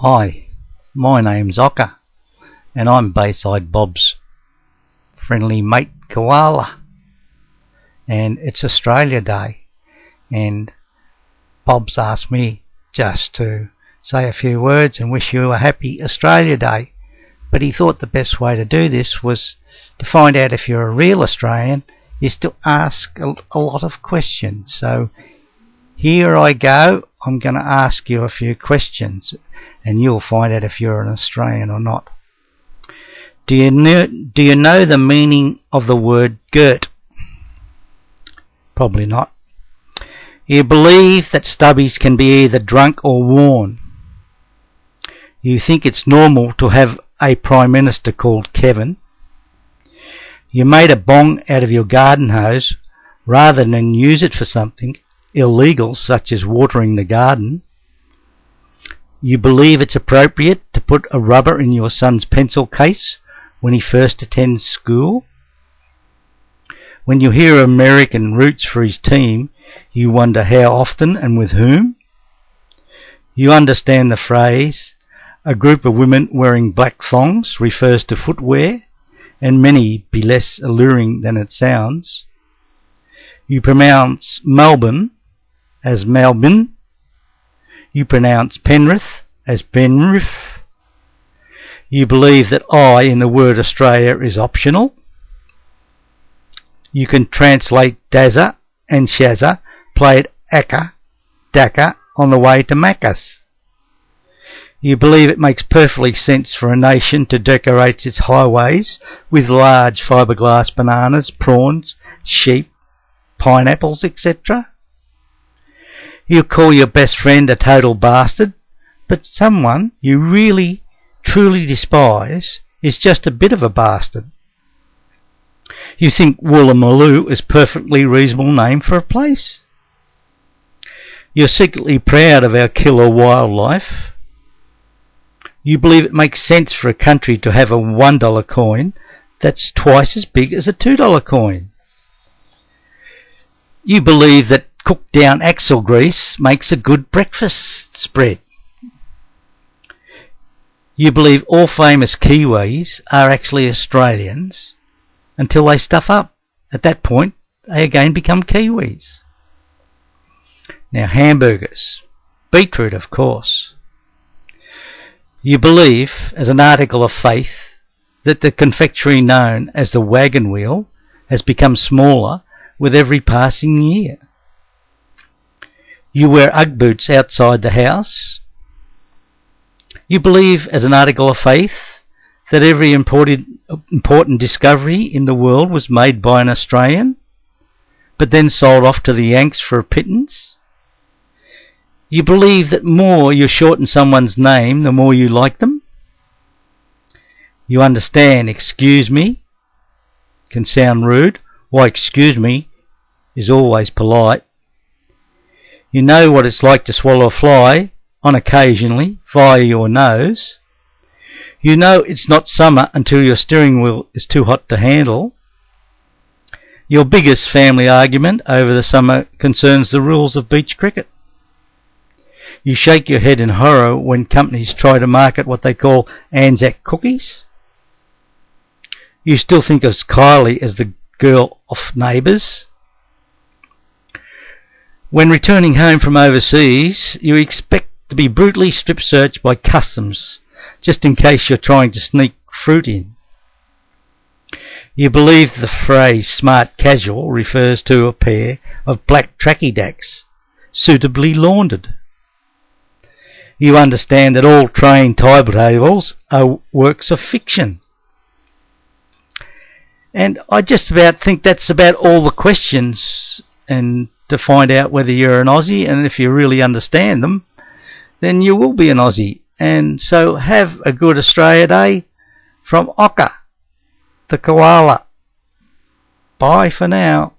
Hi, my name's Ocker, and I'm Bayside Bob's friendly mate koala, and it's Australia Day, and Bob's asked me just to say a few words and wish you a happy Australia Day, but he thought the best way to do this was to find out if you're a real Australian is to ask a lot of questions. So here I go. I'm going to ask you a few questions and you'll find out if you're an Australian or not. Do you know the meaning of the word girt? Probably not. You believe that stubbies can be either drunk or worn. You think it's normal to have a Prime Minister called Kevin. You made a bong out of your garden hose rather than use it for something illegal such as watering the garden. You believe it's appropriate to put a rubber in your son's pencil case when he first attends school. When you hear American roots for his team, you wonder how often and with whom. You understand the phrase, a group of women wearing black thongs refers to footwear, and many be less alluring than it sounds. You pronounce Melbourne as Melbourne. You pronounce Penrith as Penrith. You believe that I in the word Australia is optional. You can translate Dazza and Shazza played Akka, Daka on the way to Macca's. You believe it makes perfectly sense for a nation to decorate its highways with large fiberglass bananas, prawns, sheep, pineapples, etc. You call your best friend a total bastard, but someone you really, truly despise is just a bit of a bastard. You think Woolloomooloo is a perfectly reasonable name for a place. You're secretly proud of our killer wildlife. You believe it makes sense for a country to have a $1 coin that's twice as big as a $2 coin. You believe that cooked down axle grease makes a good breakfast spread. You believe all famous Kiwis are actually Australians until they stuff up. At that point, they again become Kiwis. Now, hamburgers. Beetroot, of course. You believe, as an article of faith, that the confectionery known as the wagon wheel has become smaller with every passing year. You wear Ugg boots outside the house. You believe, as an article of faith, that every important discovery in the world was made by an Australian, but then sold off to the Yanks for a pittance. You believe that more you shorten someone's name, the more you like them. You understand, excuse me, can sound rude. Why, excuse me is always polite. You know what it's like to swallow a fly, on occasionally, via your nose. You know it's not summer until your steering wheel is too hot to handle. Your biggest family argument over the summer concerns the rules of beach cricket. You shake your head in horror when companies try to market what they call Anzac cookies. You still think of Kylie as the girl off Neighbours. When returning home from overseas, you expect to be brutally strip-searched by customs, just in case you're trying to sneak fruit in. You believe the phrase smart casual refers to a pair of black tracky dacks, suitably laundered. You understand that all train timetables are works of fiction. And I just about think that's about all the questions, and to find out whether you're an Aussie, and if you really understand them, then you will be an Aussie. And so have a good Australia Day from Ocker, the koala. Bye for now.